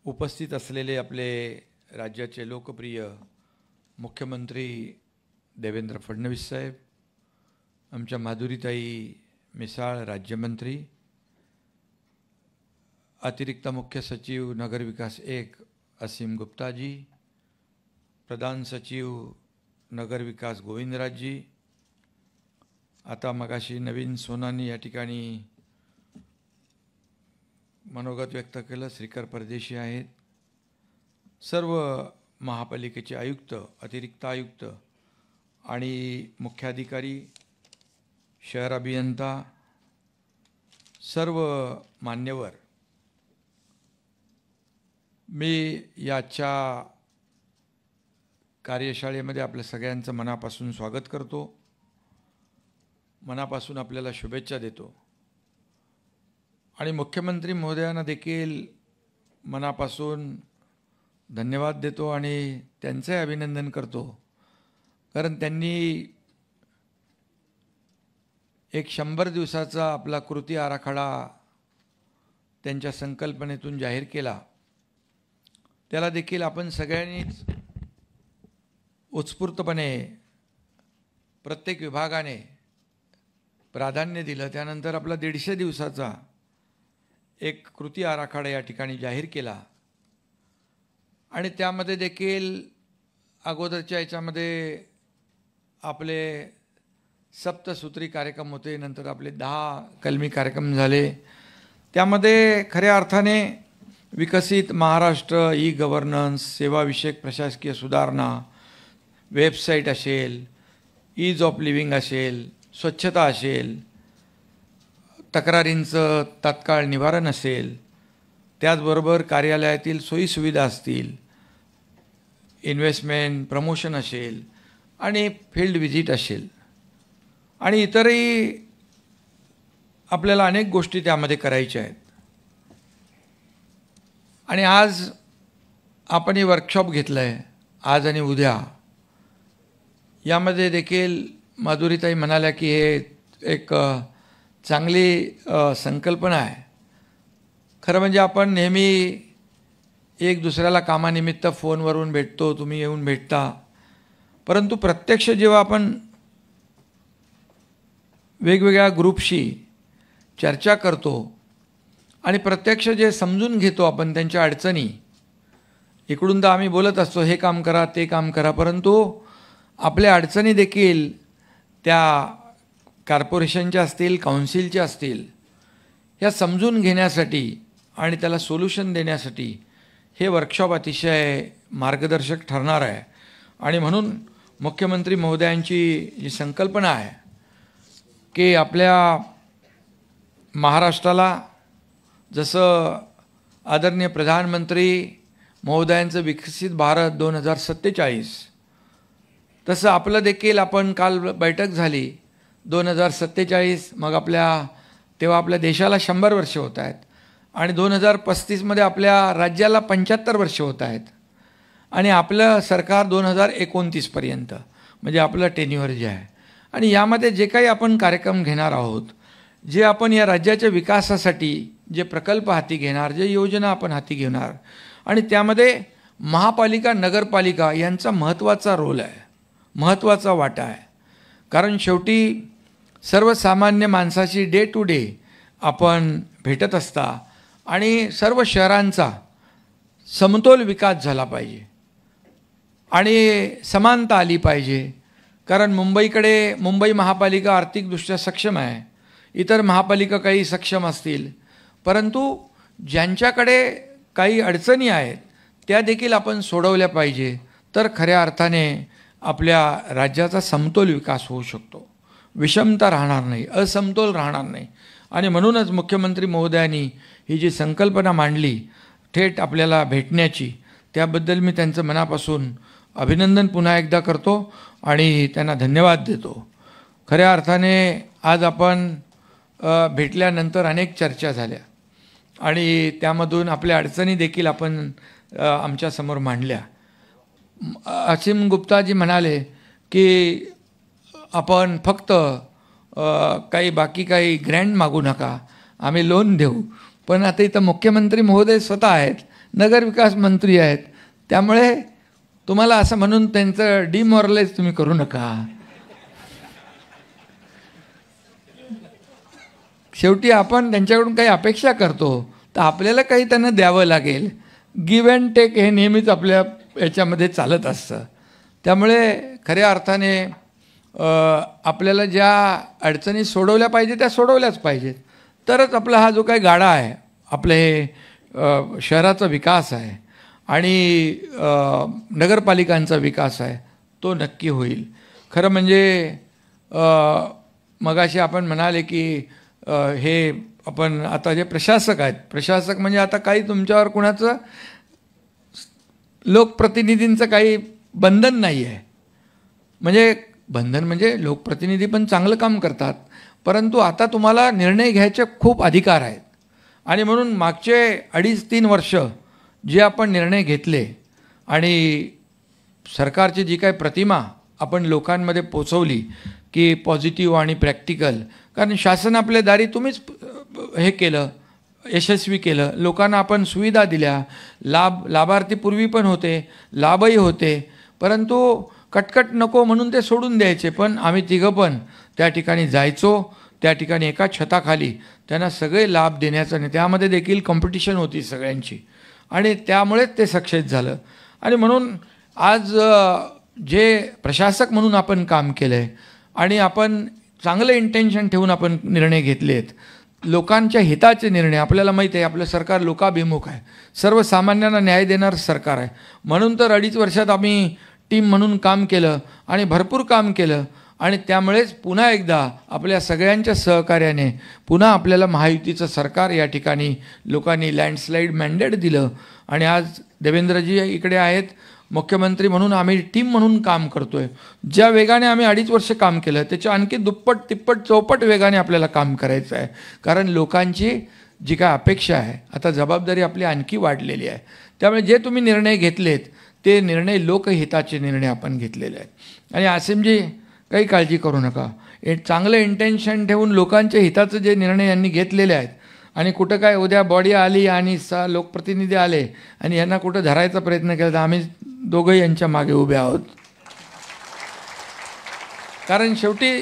उपस्थित असलेले आपले राज्याचे लोकप्रिय मुख्यमंत्री देवेंद्र फडणवीस साहेब, आमच्या माधुरीताई मिसाळ राज्यमंत्री, अतिरिक्त मुख्य सचिव नगर विकास 1 असीम गुप्ताजी, प्रधान सचिव नगर विकास गोविंदराजजी, आता मगाशी नवीन सोनानी या ठिकाणी मनोगत व्यक्त केलं, श्रीकर परदेशी आहेत, सर्व महापालिकेचे आयुक्त, अतिरिक्त आयुक्त आणि मुख्याधिकारी, शहर अभियंता, सर्व मान्यवर, मी याच्या कार्यशाळेमध्ये आपल्या सगळ्यांचं मनापासून स्वागत करतो, मनापासून आपल्याला शुभेच्छा देतो आणि मुख्यमंत्री महोदयांना देखील मनापासून धन्यवाद देतो आणि त्यांचे अभिनंदन करतो, कारण त्यांनी एक 100 दिवसाचा आपला कृती आराखडा त्यांच्या संकल्पनेतून जाहीर केला. त्याला देखील आपण सगळ्यांनीच उत्स्फूर्तपणे प्रत्येक विभागाने प्राधान्य दिलं. त्यानंतर आपला 150 दिवसाचा एक कृती आराखडा या ठिकाणी जाहीर केला आणि त्यामध्ये देखील अगोदरच्या याच्यामध्ये आपले सप्तसूत्री कार्यक्रम होते, नंतर आपले 10 कलमी कार्यक्रम झाले. त्यामध्ये खऱ्या अर्थाने विकसित महाराष्ट्र, ई गव्हर्नन्स, सेवाविषयक प्रशासकीय सुधारणा, वेबसाईट असेल, ईज ऑफ लिव्हिंग असेल, स्वच्छता असेल, तक्रारींचं तात्काळ निवारण असेल, त्याचबरोबर कार्यालयातील सोयीसुविधा असतील, इन्व्हेस्टमेंट प्रमोशन असेल आणि फील्ड व्हिजिट असेल आणि इतरही आपल्याला अनेक गोष्टी त्यामध्ये करायच्या आहेत. आणि आज आपण हे वर्कशॉप घेतलं आहे, आज आणि उद्या. यामध्ये देखील माधुरीताई म्हणाल्या की हे एक चांगली संकल्पना आहे. खरं म्हणजे आपण नेहमी एक दुसऱ्याला कामानिमित्त फोनवरून भेटतो, तुम्ही येऊन भेटता, परंतु प्रत्यक्ष जेव्हा आपण वेगवेगळ्या ग्रुपशी चर्चा करतो आणि प्रत्यक्ष जे समजून घेतो आपण त्यांच्या अडचणी, इकडून तर आम्ही बोलत असतो हे काम करा ते काम करा, परंतु आपल्या अडचणी देखील त्या कॉर्पोरेशनच्या असतील, काउन्सिलच्या असतील, ह्या समजून घेण्यासाठी आणि त्याला सोल्युशन देण्यासाठी हे वर्कशॉप अतिशय मार्गदर्शक ठरणार आहे. आणि म्हणून मुख्यमंत्री महोदयांची जी संकल्पना आहे की आपल्या महाराष्ट्राला जसं आदरणीय प्रधानमंत्री महोदयांचं विकसित भारत 2047, तसं आपलं देखील, आपण काल बैठक झाली 2047, मग तेव्हा आपल्या देशाला 100 वर्ष होत आहेत आणि 2035मध्ये आपल्या राज्याला 75 वर्ष होत आहेत आणि आपलं सरकार 2029 पर्यंत, म्हणजे आपलं टेन्युअर जे आहे. आणि यामध्ये जे काही आपण कार्यक्रम घेणार आहोत, जे आपण या राज्याच्या विकासासाठी जे प्रकल्प हाती घेणार, जे योजना आपण हाती घेणार, आणि त्यामध्ये महापालिका, नगरपालिका यांचा महत्त्वाचा रोल आहे, महत्त्वाचा वाटा आहे. कारण शेवटी सर्वसामान्य माणसाशी डे टू डे आपण भेटत असता आणि सर्व शहरांचा समतोल विकास झाला पाहिजे आणि समानता आली पाहिजे. कारण मुंबई महापालिका आर्थिकदृष्ट्या सक्षम आहे, इतर महापालिका काही सक्षम असतील, परंतु ज्यांच्याकडे काही अडचणी आहेत त्या देखील आपण सोडवल्या पाहिजे, तर खऱ्या अर्थाने आपल्या राज्याचा समतोल विकास होऊ शकतो, विषमता राहणार नाही, असमतोल राहणार नाही. आणि म्हणूनच मुख्यमंत्री महोदयांनी ही जी संकल्पना मांडली थेट आपल्याला भेटण्याची, त्याबद्दल मी त्यांचं मनापासून अभिनंदन पुन्हा एकदा करतो आणि त्यांना धन्यवाद देतो. खऱ्या अर्थाने आज आपण भेटल्यानंतर अनेक चर्चा झाल्या आणि त्यामधून आपल्या अडचणी देखील आपण आमच्यासमोर मांडल्या. असीम गुप्ताजी म्हणाले की आपण फक्त बाकी ग्रँट मागू नका, आम्ही लोन देऊ. पण आता इथं मुख्यमंत्री महोदय स्वतः आहेत, नगरविकास मंत्री आहेत. त्यामुळे तुम्हाला असं म्हणून त्यांचं डिमॉरलाइज तुम्ही करू नका. शेवटी आपण त्यांच्याकडून काही अपेक्षा करतो तर आपल्याला काही त्यांना द्यावं लागेल. गिव्ह अँड टेक हे नेहमीच आपल्या याच्यामध्ये चालत असतं. त्यामुळे खऱ्या अर्थाने आपल्याला ज्या अडचणी सोडवल्या पाहिजे त्या सोडवल्याच पाहिजेत, तरच आपला हा जो काही गाडा आहे, आपले हे शहराचा विकास आहे आणि नगरपालिकांचा विकास आहे तो नक्की होईल. खरं म्हणजे मगाशी आपण म्हणाले की हे आपण आता जे प्रशासक आहेत, प्रशासक म्हणजे आता काही तुमच्यावर कुणाचं लोकप्रतिनिधींचं काही बंधन नाही आहे. म्हणजे बंधन म्हणजे लोकप्रतिनिधी पण चांगलं काम करतात, परंतु आता तुम्हाला निर्णय घ्यायचे खूप अधिकार आहेत. आणि म्हणून मागचे 2.5-3 वर्ष जे आपण निर्णय घेतले आणि सरकारची जी काही प्रतिमा आपण लोकांमध्ये पोचवली की पॉझिटिव्ह आणि प्रॅक्टिकल, कारण शासन आपल्या दारी तुम्हीच हे केलं, यशस्वी केलं. लोकांना आपण सुविधा दिल्या, लाभार्थी पूर्वी पण होते, लाभही होते, परंतु कटकट नको म्हणून ते सोडून द्यायचे. पण आम्ही तिघं पण त्या ठिकाणी जायचो, त्या ठिकाणी एका छताखाली त्यांना सगळे लाभ देण्याचं, आणि त्यामध्ये देखील कॉम्पिटिशन होती सगळ्यांची, आणि त्यामुळेच ते सक्सेस झालं. आणि म्हणून आज जे प्रशासक म्हणून आपण काम केलं आहे आणि आपण चांगलं इंटेन्शन ठेवून आपण निर्णय घेतलेत, लोकांच्या हिताचे निर्णय. आपल्याला माहीत आहे आपलं सरकार लोकाभिमुख आहे, सर्वसामान्यांना न्याय देणारं सरकार आहे. म्हणून तर 2.5 वर्षात आम्ही टीम म्हणून काम केलं आणि भरपूर काम केलं, आणि त्यामुळेच पुन्हा एकदा आपल्या सगळ्यांच्या सहकार्याने पुन्हा आपल्याला महायुतीचं सरकार या ठिकाणी लोकांनी लँडस्लाईड मॅन्डेट दिलं. आणि आज देवेंद्रजी इकडे आहेत मुख्यमंत्री म्हणून, आम्ही टीम म्हणून काम करतो आहे. ज्या वेगाने आम्ही 2.5 वर्ष काम केलं त्याच्या आणखी दुप्पट तिप्पट चौपट वेगाने आपल्याला काम करायचं आहे. कारण लोकांची जी काय अपेक्षा आहे, आता जबाबदारी आपली आणखी वाढलेली आहे. त्यामुळे जे तुम्ही निर्णय घेतलेत ते निर्णय लोकहिताचे निर्णय आपण घेतलेले आहेत. आणि आसिमजी काही काळजी करू नका, चांगलं इंटेन्शन ठेवून लोकांच्या हिताचं जे निर्णय यांनी घेतलेले आहेत, आणि कुठं काय उद्या बॉडी आली आणि लोकप्रतिनिधी आले आणि यांना कुठं धरायचा प्रयत्न केला तर आम्ही दोघंही यांच्या मागे उभे आहोत. कारण शेवटी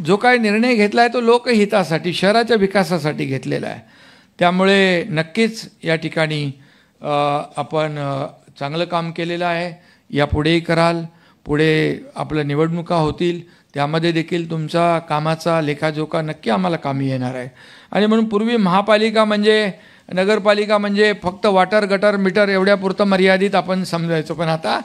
जो काय निर्णय घेतला आहे तो लोकहितासाठी, शहराच्या विकासासाठी घेतलेला आहे. त्यामुळे नक्कीच या ठिकाणी आपण चांगलं काम केलेलं आहे. यापुढेही कराल. पुढे आपल्या निवडणुका होतील, त्यामध्ये देखील तुमचा कामाचा लेखाजोखा नक्की आम्हाला कामी येणार आहे. आणि म्हणून पूर्वी महापालिका म्हणजे, नगरपालिका म्हणजे फक्त वॉटर गटर मीटर एवढ्यापुरतं मर्यादित आपण समजायचो, पण आता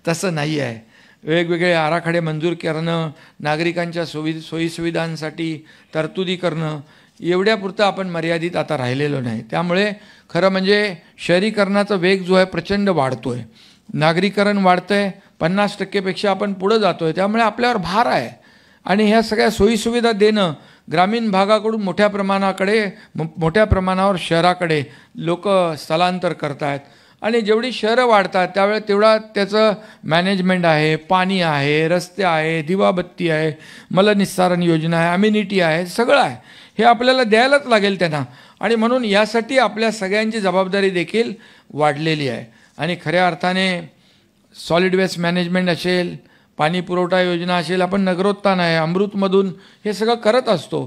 तसं नाही आहे. वेगवेगळे आराखडे मंजूर करणं, नागरिकांच्या सोयीसुविधांसाठी तरतुदी करणं, एवढ्यापुरतं आपण मर्यादित आता राहिलेलो नाही. त्यामुळे खरं म्हणजे शहरीकरणाचा वेग जो आहे प्रचंड वाढतो आहे, नागरीकरण वाढतं आहे, 50% आपण पुढं जातो आहे. त्यामुळे आपल्यावर भार आहे. आणि ह्या सगळ्या सोयीसुविधा देणं, ग्रामीण भागाकडून मोठ्या प्रमाणावर शहराकडे लोक स्थलांतर करत आहेत. आणि जेवढी शहरं वाढतात त्यावेळे तेवढा त्याचं मॅनेजमेंट आहे, पाणी आहे, रस्ते आहे, दिवाबत्ती आहे, मलनिस्सारण योजना आहे, अम्युनिटी आहे, सगळं आहे. हे आपल्याला द्यायलाच लागेल त्यांना. आणि म्हणून यासाठी आपल्या सगळ्यांची जबाबदारी देखील वाढलेली आहे. आणि खऱ्या अर्थाने सॉलिड वेस्ट मॅनेजमेंट असेल, पाणी पुरवठा योजना असेल, आपण नगरोत्थान आहे, अमृतमधून हे सगळं करत असतो.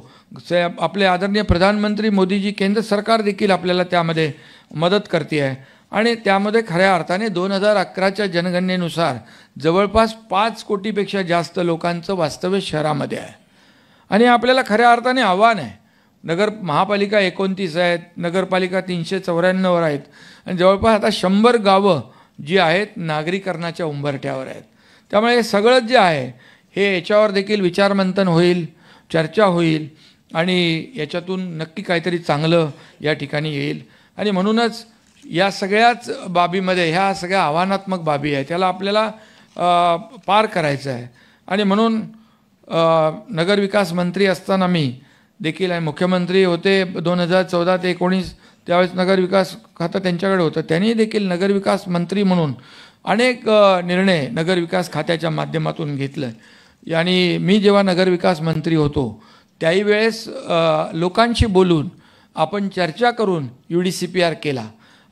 आपले आदरणीय प्रधानमंत्री मोदीजी, केंद्र सरकार देखील आपल्याला त्यामध्ये मदत करते आहे. आणि त्यामध्ये खऱ्या अर्थाने 2011च्या जनगणनेनुसार जवळपास 5 कोटीपेक्षा जास्त लोकांचं वास्तव्य शहरामध्ये आहे. आणि आपल्याला खऱ्या अर्थाने आव्हान आहे. महापालिका 29 आहेत, नगरपालिका 394 आहेत, आणि जवळपास आता 100 गावं जी आहेत नागरीकरणाच्या उंबरठ्यावर आहेत. त्यामुळे हे सगळं जे आहे हे याच्यावर देखील विचारमंथन होईल, चर्चा होईल, आणि याच्यातून नक्की काहीतरी चांगलं या ठिकाणी येईल. आणि म्हणूनच या सगळ्याच बाबीमध्ये, ह्या सगळ्या आव्हानात्मक बाबी आहे, त्याला आपल्याला पार करायचं आहे. आणि म्हणून नगरविकास मंत्री असताना मी देखील, आणि मुख्यमंत्री होते 2014 ते 19, त्यावेळेस नगरविकास खातं त्यांच्याकडे होतं, त्यांनी देखील नगरविकास मंत्री म्हणून अनेक निर्णय नगरविकास खात्याच्या माध्यमातून घेतलं. आणि मी जेव्हा नगरविकास मंत्री होतो त्याही वेळेस लोकांशी बोलून आपण चर्चा करून UDCPR केला.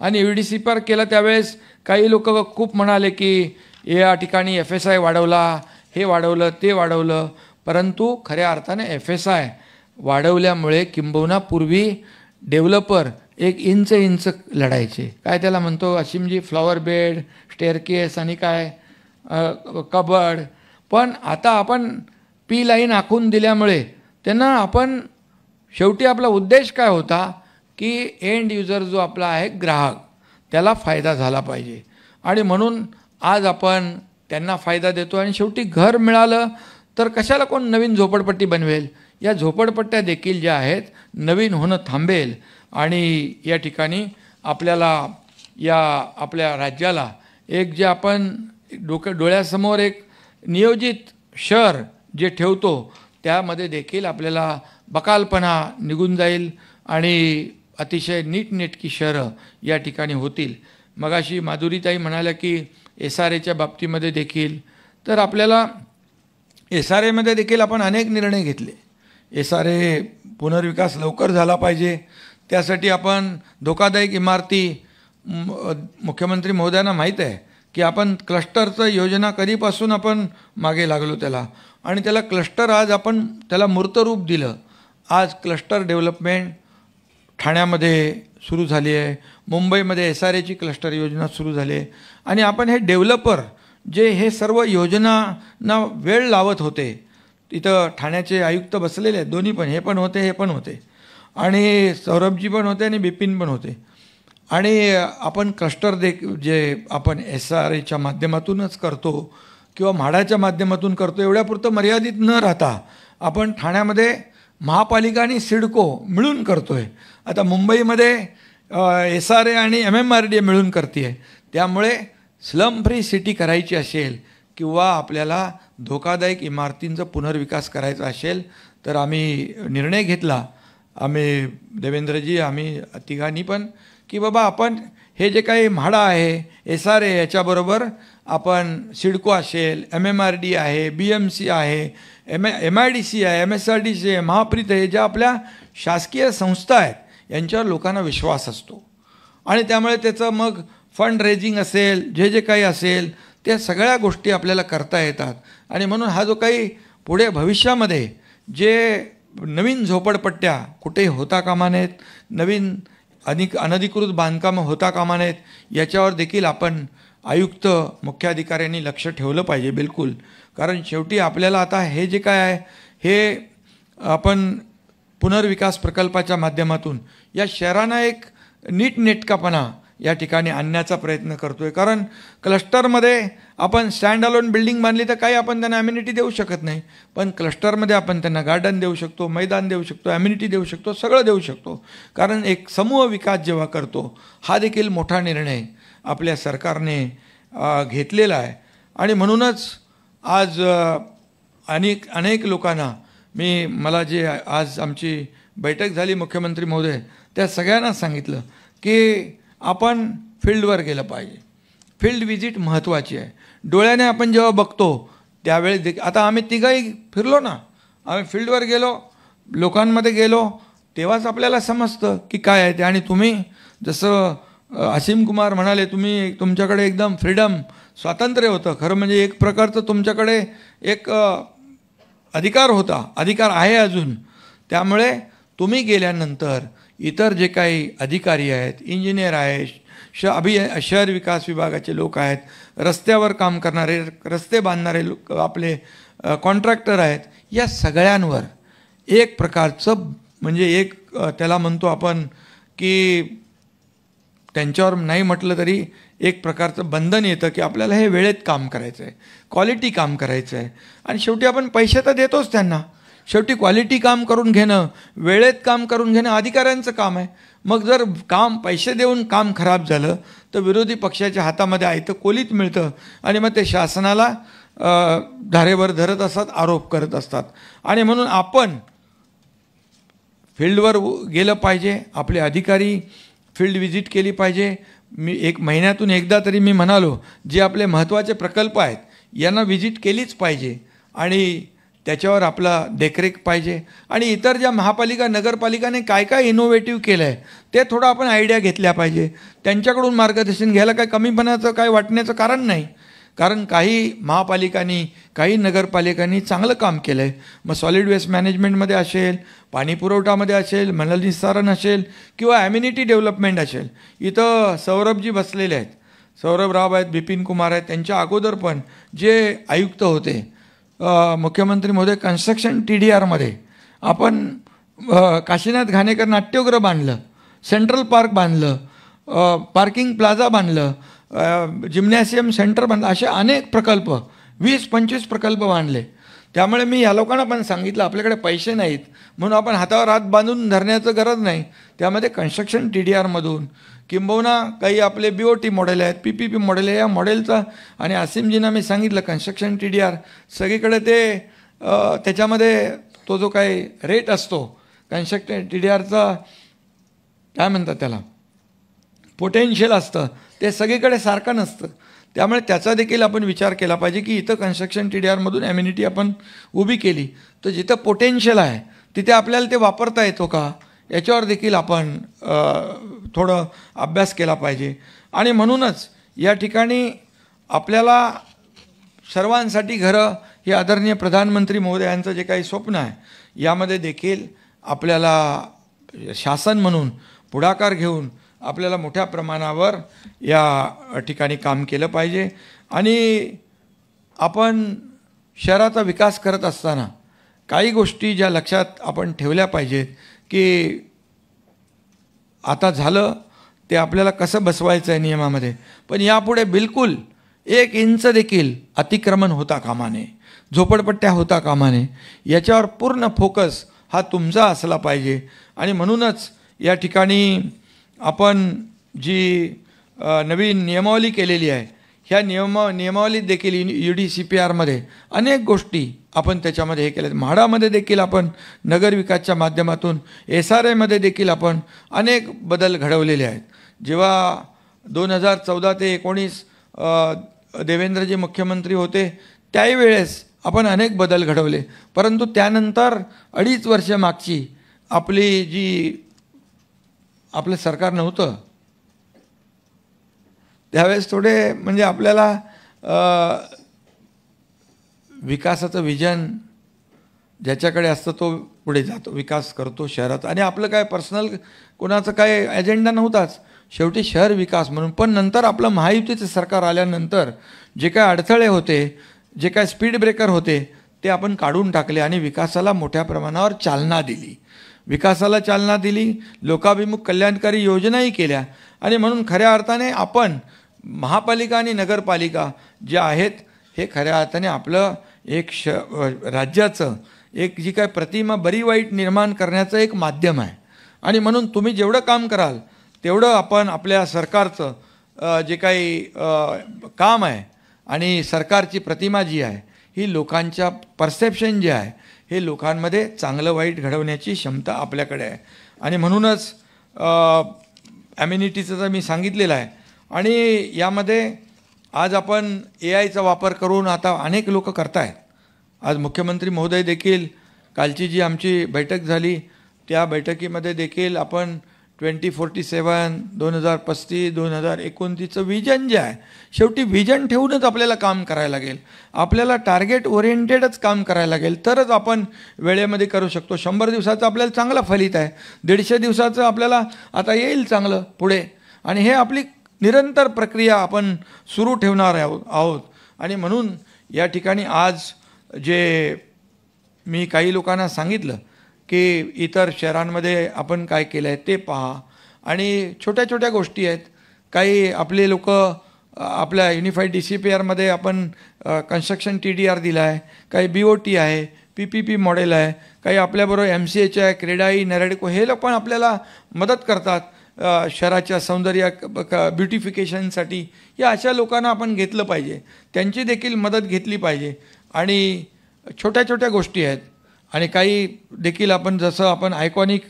आणि EDC पार्क केला त्यावेळेस काही लोक खूप म्हणाले की या ठिकाणी FSI वाढवला, हे वाढवलं, ते वाढवलं, परंतु खऱ्या अर्थाने FSI वाढवल्यामुळे किंबहुना पूर्वी डेव्हलपर एक इंच लढायचे, काय त्याला म्हणतो असीमजी, फ्लॉवर बेड, स्टेअरकेस आणि काय कबड, पण आता आपण P लाईन आखून दिल्यामुळे त्यांना आपण शेवटी आपला उद्देश काय होता की एंड युजर जो आपला आहे ग्राहक त्याला फायदा झाला पाहिजे आणि म्हणून आज आपण त्यांना फायदा देतो आणि शेवटी घर मिळालं तर कशाला कोण नवीन झोपडपट्टी बनवेल, या झोपडपट्ट्या देखील ज्या आहेत नवीन होणं थांबेल आणि या ठिकाणी आपल्याला या आपल्या राज्याला एक जे आपण डोळ्यासमोर एक नियोजित शहर जे ठेवतो त्यामध्ये देखील आपल्याला बकालपणा निघून जाईल आणि अतिशय नीटनेटकी शहरं या ठिकाणी होतील. मगाशी माधुरीताई म्हणाल्या की SRAच्या बाबतीमध्ये देखील, तर आपल्याला SRAमध्ये देखील आपण अनेक निर्णय घेतले. SRA पुनर्विकास लवकर झाला पाहिजे, त्यासाठी आपण धोकादायक इमारती, मुख्यमंत्री महोदयांना माहीत आहे की आपण क्लस्टरचं योजना कधीपासून आपण मागे लागलो त्याला, आणि त्याला क्लस्टर आज आपण त्याला मूर्तरूप दिलं. आज क्लस्टर डेव्हलपमेंट ठाण्यामध्ये सुरू झाली आहे, मुंबईमध्ये SRAची क्लस्टर योजना सुरू झाली आहे आणि आपण हे डेव्हलपर जे हे सर्व योजनांना वेळ लावत होते, तिथं ठाण्याचे आयुक्त बसलेले आहेत, दोन्ही पण, हे पण होते, हे पण होते, आणि सौरभजी पण होते आणि बिपिन पण होते, आणि आपण क्लस्टर जे आपण SRAच्या माध्यमातूनच करतो किंवा म्हाडाच्या माध्यमातून करतो एवढ्यापुरतं मर्यादित न राहता आपण ठाण्यामध्ये महापालिका आणि सिडको मिळून करतोय. आता मुंबईमध्ये SRA आणि MMRDA मिळून करते आहे. त्यामुळे स्लम फ्री सिटी करायची असेल किंवा आपल्याला धोकादायक इमारतींचा पुनर्विकास करायचा असेल तर आम्ही निर्णय घेतला, आम्ही देवेंद्रजी, आम्ही तिघांनी पण, की बाबा आपण हे जे काही म्हाडा आहे, SRA, याच्याबरोबर आपण सिडको असेल, MMRDA आहे, BMC आहे, MIDC आहे, MSRDC आहे, महाप्रीत आहे, ज्या आपल्या शासकीय संस्था आहेत यांच्यावर लोकांना विश्वास असतो आणि त्यामुळे त्याचं मग फंड रेजिंग असेल, जे काही असेल, त्या सगळ्या गोष्टी आपल्याला करता येतात. आणि म्हणून हा जो काही पुढे भविष्यामध्ये जे नवीन झोपडपट्ट्या कुठेही होता कामा नयेत, नवीन अनधिकृत बांधकामं होता कामा नयेत, याच्यावर देखील आपण आयुक्त, मुख्याधिकाऱ्यांनी लक्ष ठेवलं पाहिजे बिलकुल. कारण शेवटी आपल्याला आता हे जे काय आहे हे आपण पुनर्विकास प्रकल्पाच्या माध्यमातून या शहरांना एक नीटनेटकापणा या ठिकाणी आणण्याचा प्रयत्न करतोय. कारण क्लस्टरमध्ये आपण स्टँड अलोन बिल्डिंग बांधली तर काही आपण त्यांना ॲम्युनिटी देऊ शकत नाही, पण क्लस्टरमध्ये आपण त्यांना गार्डन देऊ शकतो, मैदान देऊ शकतो, ॲम्युनिटी देऊ शकतो, सगळं देऊ शकतो. कारण एक समूह विकास जेव्हा करतो, हा देखील मोठा निर्णय आपल्या सरकारने घेतलेला आहे. आणि म्हणूनच आज अनेक लोकांना मला जे आज आमची बैठक झाली मुख्यमंत्री महोदय, त्या सगळ्यांना सांगितलं की आपण फील्डवर गेलं पाहिजे. फील्ड विजिट महत्त्वाची आहे. डोळ्याने आपण जेव्हा बघतो त्यावेळेस आता आम्ही तिघंही फिरलो ना, आम्ही फील्डवर गेलो, लोकांमध्ये गेलो, तेव्हाच आपल्याला समजतं की काय आहे ते. आणि तुम्ही जसं असीम कुमार म्हणाले, तुमच्याकडे एकदम फ्रीडम, स्वातंत्र्य होतं. खरं म्हणजे एक प्रकारचं तुमच्याकडे एक अधिकार होता, अधिकार आहे अजून. त्यामुळे तुम्ही गेल्यानंतर इतर जे काही अधिकारी आहेत, इंजिनियर आहेत, शहर विकास विभागाचे लोक आहेत, रस्त्यावर काम करणारे, रस्ते बांधणारे लोक, आपले कॉन्ट्रॅक्टर आहेत, या सगळ्यांवर एक प्रकारचं म्हणजे एक त्याला म्हणतो आपण की त्यांच्यावर नाही म्हटलं तरी एक प्रकारचं बंधन येतं की आपल्याला हे वेळेत काम करायचं आहे, क्वालिटी काम करायचं आहे. आणि शेवटी आपण पैसे तर देतोच त्यांना, शेवटी क्वालिटी काम करून घेणं, वेळेत काम करून घेणं अधिकाऱ्यांचं काम आहे. मग जर पैसे देऊन काम खराब झालं तर विरोधी पक्षाच्या हातामध्ये आयतं कोलीत मिळतं आणि मग ते शासनाला धारेवर धरत असतात, आरोप करत असतात. आणि म्हणून आपण फील्डवर गेलं पाहिजे, आपले अधिकारी फील्ड विजिट केली पाहिजे. मी 1 महिन्यातून एकदा तरी मी म्हणालो जे आपले महत्त्वाचे प्रकल्प आहेत यांना विजिट केलीच पाहिजे. आणि त्याच्यावर आपला देखरेख पाहिजे. आणि इतर ज्या महापालिका नगरपालिकाने काय काय इनोव्हेटिव्ह केलं आहे ते थोडं आपण आयडिया घेतल्या पाहिजे. त्यांच्याकडून मार्गदर्शन घ्यायला काय कमीपणाचं काय वाटण्याचं कारण नाही. कारण काही महापालिकांनी काही नगरपालिकांनी चांगलं काम केलं आहे. मग सॉलिड वेस्ट मॅनेजमेंटमध्ये असेल, पाणी पुरवठामध्ये असेल, मलनिस्सारण असेल किंवा ॲम्युनिटी डेव्हलपमेंट असेल. इथं सौरभजी बसलेले आहेत, सौरभराव आहेत, बिपिन कुमार आहेत. त्यांच्या अगोदर पण जे आयुक्त होते, मुख्यमंत्री महोदय, कन्स्ट्रक्शन TDRमध्ये आपण काशीनाथ घाणेकर नाट्यगृह बांधलं, सेंट्रल पार्क बांधलं, पार्किंग प्लाझा बांधलं, जिम्नॅशियम सेंटर बांधलं. असे अनेक प्रकल्प 20-25 प्रकल्प बांधले. त्यामुळे मी या लोकांना पण सांगितलं आपल्याकडे पैसे नाहीत म्हणून आपण हातावर हात बांधून धरण्याचं गरज नाही. त्यामध्ये कन्स्ट्रक्शन TDRमधून किंबहुना काही आपले BOT मॉडेल आहेत, PPP मॉडेल आहे, या मॉडेलचा. आणि असीमजींना मी सांगितलं कन्स्ट्रक्शन TDR सगळीकडे ते त्याच्यामध्ये तो जो काही रेट असतो कन्स्ट्रक्शन TDRचा काय म्हणतात त्याला, पोटेन्शियल असतं, ते सगळीकडे सारखं नसतं. त्यामुळे त्याचा देखील आपण विचार केला पाहिजे की इथं कन्स्ट्रक्शन TDRमधून ॲम्युनिटी आपण उभी केली तर जिथं पोटेन्शियल आहे तिथे आपल्याला ते वापरता येतो का याच्यावर देखील आपण थोडं अभ्यास केला पाहिजे. आणि म्हणूनच या ठिकाणी आपल्याला सर्वांसाठी घरं हे आदरणीय प्रधानमंत्री महोदयांचं जे काही स्वप्न आहे यामध्ये देखील आपल्याला शासन म्हणून पुढाकार घेऊन आपल्याला मोठ्या प्रमाणावर या ठिकाणी काम केलं पाहिजे. आणि आपण शहराचा विकास करत असताना काही गोष्टी ज्या लक्षात आपण ठेवल्या पाहिजेत की आता झालं ते आपल्याला कसं बसवायचं आहे नियमामध्ये, पण यापुढे बिलकुल 1 इंच देखील अतिक्रमण होता कामा नये, झोपडपट्ट्या होता कामा नये. याच्यावर पूर्ण फोकस हा तुमचा असला पाहिजे. आणि म्हणूनच या ठिकाणी आपण जी नवीन नियमावली केलेली आहे ह्या नियमावलीत देखील UDCPRमध्ये अनेक गोष्टी आपण त्याच्यामध्ये हे केल्या. म्हाडामध्ये देखील आपण नगरविकासच्या माध्यमातून SRAमध्ये देखील आपण अनेक बदल घडवलेले आहेत. जेव्हा 2014 ते 2019 देवेंद्रजी मुख्यमंत्री होते त्याही वेळेस आपण अनेक बदल घडवले. परंतु त्यानंतर 2.5 वर्ष मागची आपली जी आपलं सरकार नव्हतं त्यावेळेस थोडे म्हणजे आपल्याला विकासाचं विजन ज्याच्याकडे असतं तो पुढे जातो, विकास करतो शहरात. आणि आपलं काय पर्सनल कोणाचं काय एजेंडा नव्हताच, शेवटी शहर विकास म्हणून. पण नंतर आपलं महायुतीचं सरकार आल्यानंतर जे काय अडथळे होते, जे काय स्पीड ब्रेकर होते ते आपण काढून टाकले आणि विकासाला मोठ्या प्रमाणावर चालना दिली. विकासाला चालना दिली, लोकाभिमुख कल्याणकारी योजनाही केल्या. आणि म्हणून खऱ्या अर्थाने आपण महापालिका आणि नगरपालिका ज्या आहेत हे खऱ्या अर्थाने आपलं एक राज्याचं एक जी काय प्रतिमा बरी वाईट निर्माण करण्याचं एक माध्यम आहे. आणि म्हणून तुम्ही जेवढं काम कराल तेवढं आपण आपल्या सरकारचं जे काही काम आहे आणि सरकारची प्रतिमा जी आहे ही लोकांच्या परसेप्शन जे आहे हे लोकांमध्ये चांगलं वाईट घडवण्याची क्षमता आपल्याकडे आहे. आणि म्हणूनच ॲम्युनिटीचं तर मी सांगितलेलं आहे. आणि यामध्ये आज आपण AIचा वापर करून आता अनेक लोक करत आहेत. आज मुख्यमंत्री महोदय देखील कालची जी आमची बैठक झाली त्या बैठकीमध्ये देखील आपण 2047, 2035, 2029चं विजन जे आहे, शेवटी विजन ठेवूनच आपल्याला काम करायला लागेल. आपल्याला टार्गेट ओरिएंटेडच काम करायला लागेल तरच आपण वेळेमध्ये करू शकतो. 100 दिवसाचं आपल्याला चांगलं फलित आहे, 150 दिवसाचं आपल्याला आता येईल चांगलं पुढे. आणि हे आपली निरंतर प्रक्रिया आपण सुरू ठेवणार आहोत. आणि म्हणून या ठिकाणी आज जे मी काही लोकांना सांगितलं की इतर शहरांमध्ये आपण काय केलं आहे ते पहा. आणि छोट्या छोट्या गोष्टी आहेत. काही आपले लोक आपल्या युनिफाईड DCPRमध्ये आपण कन्स्ट्रक्शन TDR दिला आहे, काही BOT आहे, PPP मॉडेल आहे, काही आपल्याबरोबर MCH आहे, क्रेडाई, नरेडको हे लोक पण आपल्याला मदत करतात शहराच्या सौंदर्य ब्युटिफिकेशनसाठी. या अशा लोकांना आपण घेतलं पाहिजे, त्यांची देखील मदत घेतली पाहिजे. आणि छोट्या छोट्या गोष्टी आहेत. आणि काही देखील आपण जसं आपण आयकॉनिक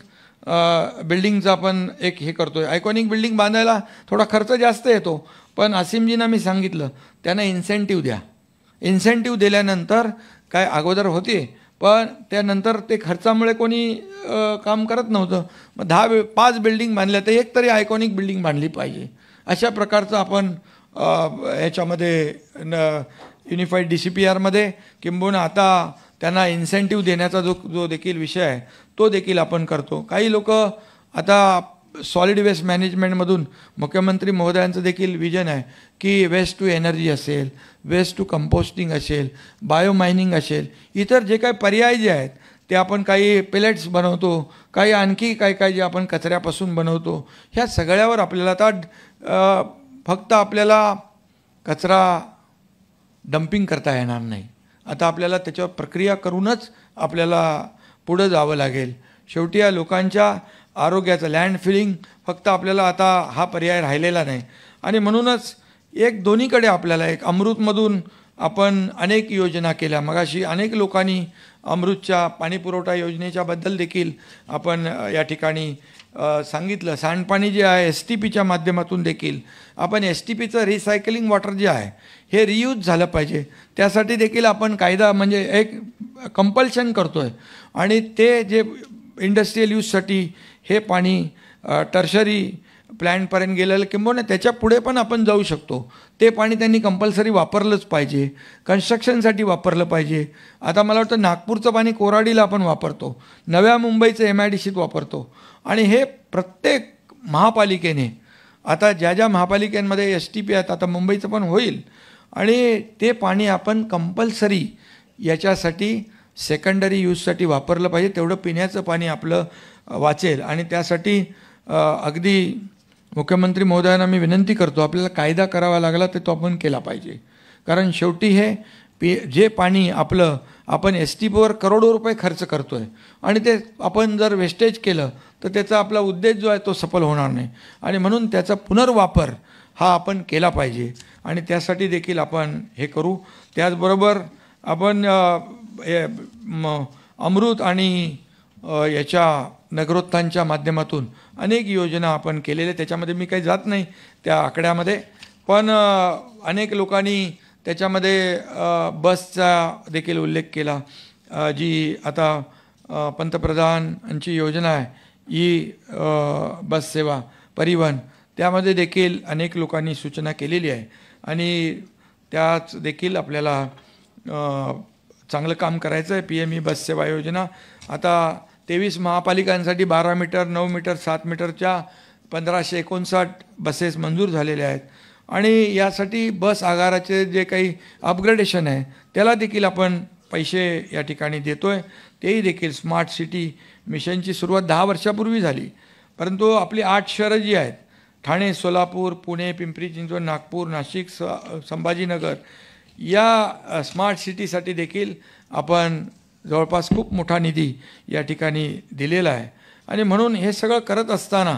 बिल्डिंगचं आपण एक हे करतो आहे. आयकॉनिक बिल्डिंग बांधायला थोडा खर्च जास्त येतो, पण असीमजींना मी सांगितलं त्यांना इन्सेंटिव्ह द्या. इन्सेंटिव्ह दिल्यानंतर काय अगोदर होते पण त्यानंतर ते खर्चामुळे कोणी काम करत नव्हतं. मग 5 बिल्डिंग बांधल्या तर एक तरी आयकॉनिक बिल्डिंग बांधली पाहिजे. अशा प्रकारचं आपण याच्यामध्ये युनिफाईड DCPRमध्ये किंबहुना आता त्यांना इन्सेंटिव्ह देण्याचा जो देखील विषय आहे तो देखील आपण करतो. काही लोक आता सॉलिड वेस्ट मॅनेजमेंटमधून मुख्यमंत्री महोदयांचं देखील विजन आहे की वेस्ट टू एनर्जी असेल, वेस्ट टू कंपोस्टिंग असेल, बायो मायनिंग असेल, इतर जे काही पर्याय जे आहेत ते आपण काही पेलेट्स बनवतो, काही आणखी काही जे आपण कचऱ्यापासून बनवतो, ह्या सगळ्यावर आपल्याला आता फक्त आपल्याला कचरा डम्पिंग करता येणार नाही. आता आपल्याला त्याच्यावर प्रक्रिया करूनच आपल्याला पुढं जावं लागेल. शेवटी या लोकांच्या आरोग्याचं लँड फिलिंग फक्त आपल्याला आता हा पर्याय राहिलेला नाही. आणि म्हणूनच दोन्हीकडे आपल्याला अमृतमधून आपण अनेक योजना केल्या. मगाशी अनेक लोकांनी अमृतच्या पाणीपुरवठा योजनेच्या बद्दल देखील आपण या ठिकाणी सांगितलं. सांडपाणी जे आहे STPच्या माध्यमातून देखील आपण STPचं रिसायकलिंग वॉटर जे आहे हे रियूज झालं पाहिजे. त्यासाठी देखील आपण कायदा म्हणजे एक कंपल्शन करतो आहे. आणि ते जे इंडस्ट्रियल यूजसाठी हे पाणी टर्शरी प्लॅन्टपर्यंत गेलेलं किंबहुना त्याच्या पुढे पण आपण जाऊ शकतो. ते पाणी त्यांनी कंपल्सरी वापरलंच पाहिजे, कन्स्ट्रक्शनसाठी वापरलं पाहिजे. आता मला वाटतं नागपूरचं पाणी कोराडीला आपण वापरतो, नव्या मुंबईचं MIDCत वापरतो. आणि हे प्रत्येक महापालिकेने आता ज्या महापालिकांमध्ये STP आहेत, आता मुंबईचं पण होईल, आणि ते पाणी आपण कंपल्सरी याच्यासाठी सेकंडरी यूजसाठी वापरलं पाहिजे. तेवढं पिण्याचं पाणी आपलं वाचेल. आणि त्यासाठी अगदी मुख्यमंत्री महोदयांना मी विनंती करतो, आपल्याला कायदा करावा लागला तर तो आपण केला पाहिजे. कारण शेवटी हे जे पाणी आपलं आपण STPवर करोडो रुपये खर्च करतो आहे आणि ते आपण जर वेस्टेज केलं तर त्याचा आपला उद्देश जो आहे तो सफल होणार नाही. आणि म्हणून त्याचा पुनर्वापर हा आपण केला पाहिजे आणि त्यासाठी देखील आपण हे करू. त्याचबरोबर आपण अमृत आणि याच्या नगरोत्थानच्या माध्यमातून अनेक योजना आपण केलेल्या. त्याच्यामध्ये मी काही जात नाही त्या आकड्यामध्ये, पण अनेक लोकांनी त्याच्यामध्ये बसचा देखील उल्लेख केला. जी आता पंतप्रधानांची योजना आहे ही बस सेवा परिवहन, त्यामध्ये देखील अनेक लोकांनी सूचना केलेली आहे आणि त्याच देखील आपल्याला चांगलं काम करायचं आहे. PME बस सेवा योजना आता 23 महापालिकांसाठी 12 मीटर, 9 मीटर, 7 मीटरच्या 1559 बसेस मंजूर झालेल्या आहेत. आणि यासाठी बस आगाराचे जे काही अपग्रेडेशन आहे त्याला देखील आपण पैसे या ठिकाणी देतो आहे. तेही देखील स्मार्ट सिटी मिशनची सुरुवात 10 वर्षापूर्वी झाली, परंतु आपली 8 शहरं जी आहेत ठाणे, सोलापूर, पुणे, पिंपरी चिंचवड, नागपूर, नाशिक, संभाजीनगर, या स्मार्ट सिटीसाठी देखील आपण जवळपास खूप मोठा निधी या ठिकाणी दिलेला आहे. आणि म्हणून हे सगळं करत असताना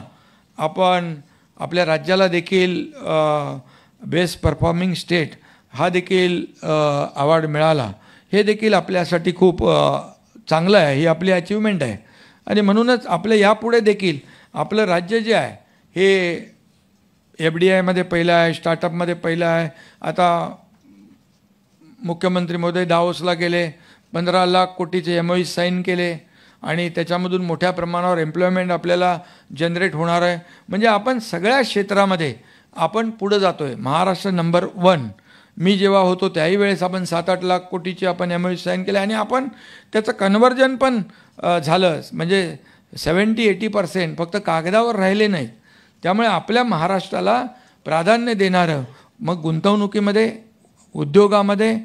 आपण आपल्या राज्याला देखील बेस्ट परफॉर्मिंग स्टेट हा देखील अवॉर्ड मिळाला. हे देखील आपल्यासाठी खूप चांगलं आहे, ही आपली अचिव्हमेंट आहे. आणि म्हणूनच आपलं यापुढे देखील आपलं राज्य जे आहे हे FDIमध्ये पहिलं आहे, स्टार्टअपमध्ये पहिलं आहे. आता मुख्यमंत्री महोदय दावोसला गेले, 15 लाख कोटीचे MOU साईन केले आणि त्याच्यामधून मोठ्या प्रमाणावर एम्प्लॉयमेंट आपल्याला जनरेट होणार आहे. म्हणजे आपण सगळ्या क्षेत्रामध्ये आपण पुढं जातो आहे. महाराष्ट्र नंबर 1. मी जेव्हा होतो त्याही वेळेस आपण 7-8 लाख कोटीचे आपण MOU साईन केले आणि आपण त्याचं कन्व्हर्जन पण झालं, म्हणजे 70-80% फक्त कागदावर राहिले नाहीत. त्यामुळे आपल्या महाराष्ट्राला प्राधान्य देणारं मग गुंतवणुकीमध्ये, उद्योगामध्ये,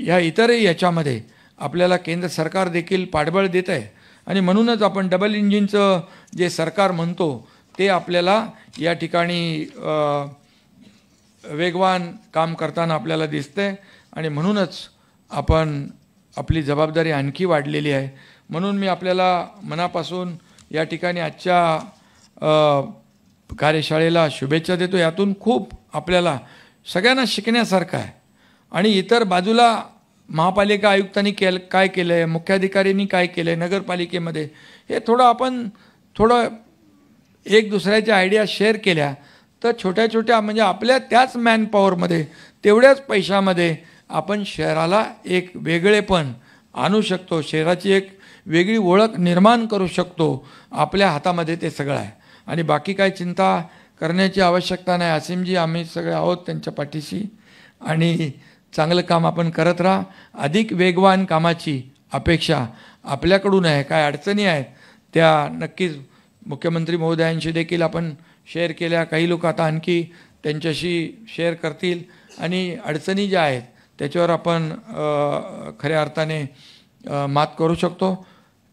या इतरही याच्यामध्ये आपल्याला केंद्र सरकार देखील पाठबळ देत आहे. आणि म्हणूनच आपण डबल इंजिनचं जे सरकार म्हणतो ते आपल्याला या ठिकाणी वेगवान काम करताना आपल्याला दिसतंय. आणि म्हणूनच आपण आपली जबाबदारी आणखी वाढलेली आहे. म्हणून मी आपल्याला मनापासून या ठिकाणी आजच्या कार्यशाळेला शुभेच्छा देतो. यातून खूप आपल्याला सगळ्यांना शिकण्यासारखं आहे. आणि इतर बाजूला महापालिका आयुक्तांनी काय केलं आहे, मुख्याधिकाऱ्यांनी काय केलं आहे नगरपालिकेमध्ये, हे आपण थोडं एक दुसऱ्याच्या आयडिया शेअर केल्या तर छोट्या छोट्या म्हणजे आपल्या त्याच मॅनपॉवरमध्ये तेवढ्याच पैशामध्ये आपण शहराला एक वेगळेपण आणू शकतो, शहराची एक वेगळी ओळख निर्माण करू शकतो, आपल्या हातामध्ये ते सगळं आहे. आणि बाकी काय चिंता करण्याची आवश्यकता नाही. असीमजी आम्ही सगळे आहोत त्यांच्या पाठीशी आणि चांगलं काम आपण करत राहा. अधिक वेगवान कामाची अपेक्षा आपल्याकडून आहे. काय अडचणी आहेत त्या नक्कीच मुख्यमंत्री महोदयांशी देखील आपण शेअर केल्या. काही लोक आता आणखी त्यांच्याशी शेअर करतील आणि अडचणी ज्या आहेत त्याच्यावर आपण खऱ्या अर्थाने मात करू शकतो.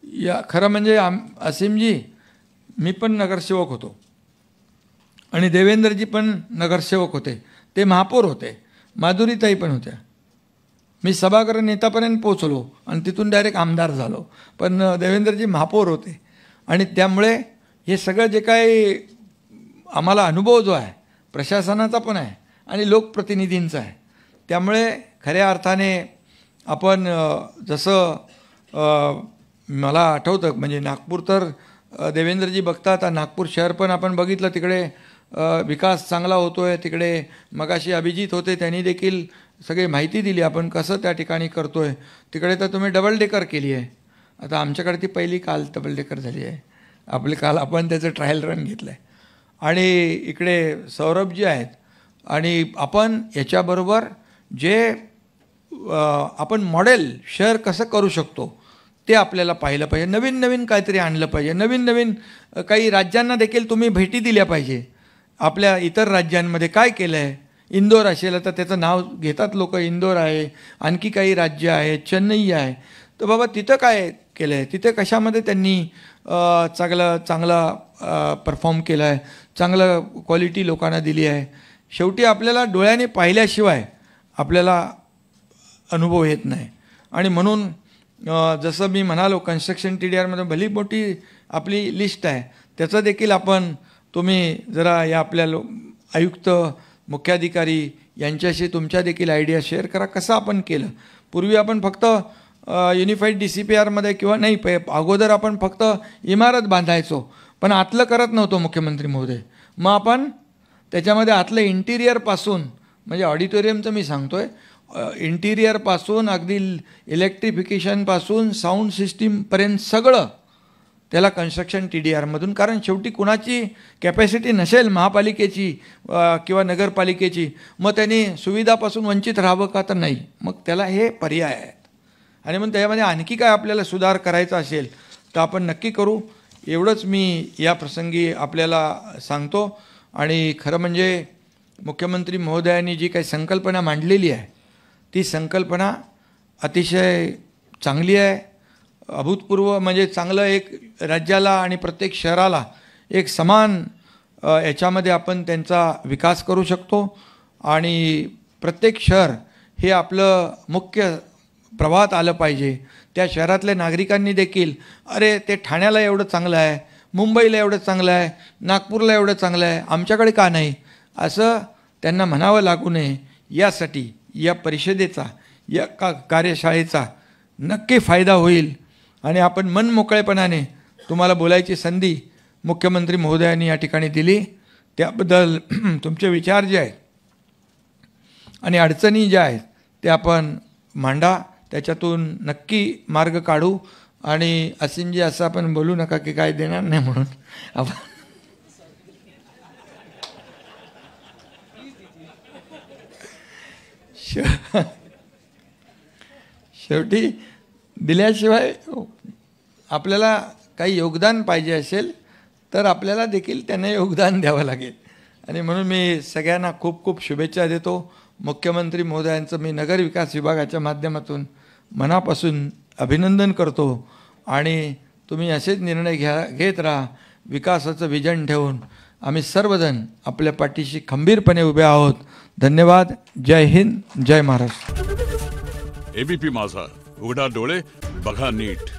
या खरं म्हणजे असीमजी मी पण नगरसेवक होतो आणि देवेंद्रजी पण नगरसेवक होते, ते महापौर होते, माधुरीताई पण होत्या. मी सभागृह नेतापर्यंत पोचलो आणि तिथून डायरेक्ट आमदार झालो, पण देवेंद्रजी महापौर होते. आणि त्यामुळे हे सगळं जे काही आम्हाला अनुभव जो आहे प्रशासनाचा पण आहे आणि लोकप्रतिनिधींचा आहे, त्यामुळे खऱ्या अर्थाने आपण जसं मला आठवतं म्हणजे नागपूर तर देवेंद्रजी बघतात, नागपूर शहर पण आपण बघितलं, तिकडे विकास चांगला होतो आहे. तिकडे मगाशी अभिजित होते, त्यांनी देखील सगळी माहिती दिली आपण कसं त्या ठिकाणी करतो आहे. तिकडे तर तुम्ही डबल डेकर केली आहे, आता आमच्याकडे ती पहिली काल डबल डेकर झाली आहे. आपली काल आपण त्याचं ट्रायल रन घेतलं आहे. आणि इकडे सौरभजी आहेत. आणि आपण याच्याबरोबर जे आपण मॉडेल शहर कसं करू शकतो ते आपल्याला पाहिलं पाहिजे. नवीन नवीन काहीतरी आणलं पाहिजे. नवीन नवीन काही राज्यांना देखील तुम्ही भेटी दिल्या पाहिजे. आपल्या इतर राज्यांमध्ये काय केलं आहे, इंदोर असेल तर त्याचं नाव घेतात लोक, इंदोर आहे, आणखी काही राज्य आहे, चेन्नई आहे, तर बाबा तिथं काय केलं आहे, तिथे कशामध्ये त्यांनी चांगला परफॉर्म केला आहे, चांगलं क्वालिटी लोकांना दिली आहे. शेवटी आपल्याला डोळ्याने पाहिल्याशिवाय आपल्याला अनुभव येत नाही. आणि म्हणून जसं मी म्हणालो कन्स्ट्रक्शन TDRमध्ये भली मोठी आपली लिस्ट आहे, त्याचं देखील आपण तुम्ही जरा या आपल्या आयुक्त मुख्याधिकारी यांच्याशी तुमच्या देखील आयडिया शेअर करा. कसं आपण केलं. पूर्वी आपण फक्त युनिफाईड DCPRमध्ये किंवा नाही अगोदर आपण फक्त इमारत बांधायचो पण आतलं करत नव्हतो मुख्यमंत्री महोदय. मग आपण त्याच्यामध्ये आतलं इंटिरियरपासून म्हणजे ऑडिटोरियमचं मी सांगतो आहे, इंटिरियरपासून अगदी इलेक्ट्रिफिकेशनपासून साऊंड सिस्टीमपर्यंत सगळं त्याला कन्स्ट्रक्शन TDRमधून. कारण शेवटी कुणाची कॅपॅसिटी नसेल महापालिकेची किंवा नगरपालिकेची, मग त्यांनी सुविधापासून वंचित राहावं का, तर नाही. मग त्याला हे पर्याय आहेत. आणि मग त्याच्यामध्ये आणखी काय आपल्याला सुधार करायचा असेल तर आपण नक्की करू. एवढंच मी या प्रसंगी आपल्याला सांगतो. आणि खरं म्हणजे मुख्यमंत्री महोदयांनी जी काही संकल्पना मांडलेली आहे ती संकल्पना अतिशय चांगली आहे, अभूतपूर्व. म्हणजे चांगलं एक राज्याला आणि प्रत्येक शहराला एक समान याच्यामध्ये आपण त्यांचा विकास करू शकतो. आणि प्रत्येक शहर हे आपलं मुख्य प्रवाहात आलं पाहिजे. त्या शहरातल्या नागरिकांनी देखील अरे ते ठाण्याला एवढं चांगलं आहे, मुंबईला एवढं चांगलं आहे, नागपूरला एवढं चांगलं आहे, आमच्याकडे का नाही, असं त्यांना म्हणावं लागू नये. यासाठी या परिषदेचा या कार्यशाळेचा नक्की फायदा होईल. आणि आपण मनमोकळेपणाने तुम्हाला बोलायची संधी मुख्यमंत्री महोदयांनी या ठिकाणी दिली, त्याबद्दल तुमचे विचार जे आहेत आणि अडचणी ज्या आहेत ते आपण मांडा, त्याच्यातून नक्की मार्ग काढू. आणि असीमजी असं आपण बोलू नका की काय देणार नाही म्हणून. आपण शेवटी दिल्याशिवाय आपल्याला काही योगदान पाहिजे असेल तर आपल्याला देखील त्यांना योगदान द्यावं लागेल. आणि म्हणून मी सगळ्यांना खूप खूप शुभेच्छा देतो. मुख्यमंत्री महोदयांचं मी नगर विकास विभागाच्या माध्यमातून मनापासून अभिनंदन करतो. आणि तुम्ही असेच निर्णय घेत राहा. विकासाचं विजन ठेवून आम्ही सर्वजण आपल्या पाठीशी खंबीरपणे उभे आहोत. धन्यवाद. जय हिंद, जय महाराष्ट्र. ABP माझा, उघडा डोळे बघा नीट.